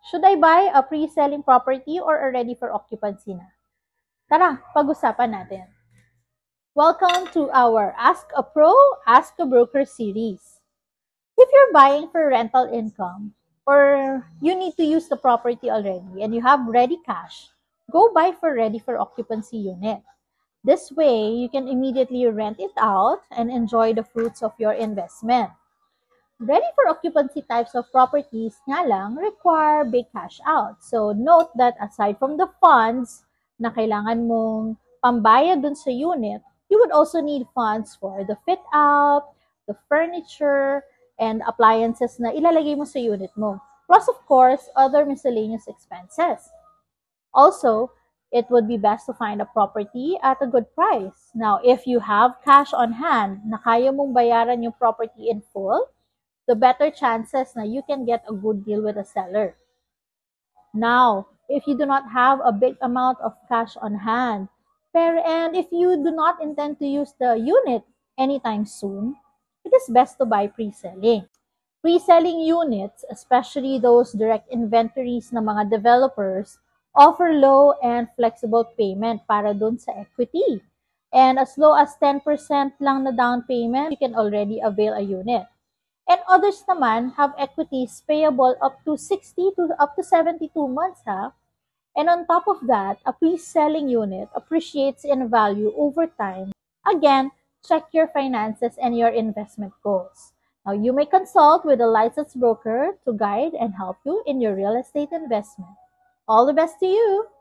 Should I buy a pre-selling property or a ready for occupancy na? Tara, pag-usapan natin. Welcome to our Ask a Pro, Ask a Broker series. If you're buying for rental income or you need to use the property already and you have ready cash, go buy for ready for occupancy unit. This way, you can immediately rent it out and enjoy the fruits of your investment. Ready for occupancy types of properties nga lang require big cash out. So note that aside from the funds na kailangan mong pambayad dun sa unit, you would also need funds for the fit out, the furniture, and appliances na ilalagay mo sa unit mo. Plus, of course, other miscellaneous expenses. Also, it would be best to find a property at a good price. Now, if you have cash on hand na kaya mong bayaran yung property in full, the better chances na you can get a good deal with a seller. Now, if you do not have a big amount of cash on hand, and if you do not intend to use the unit anytime soon, it is best to buy pre-selling. Pre-selling units, especially those direct inventories ng mga developers, offer low and flexible payment para dun sa equity. And as low as 10% lang na down payment, you can already avail a unit. And others naman have equities payable up to 60 to up to 72 months. And on top of that, a pre-selling unit appreciates in value over time. Again, check your finances and your investment goals. Now, you may consult with a licensed broker to guide and help you in your real estate investment. All the best to you!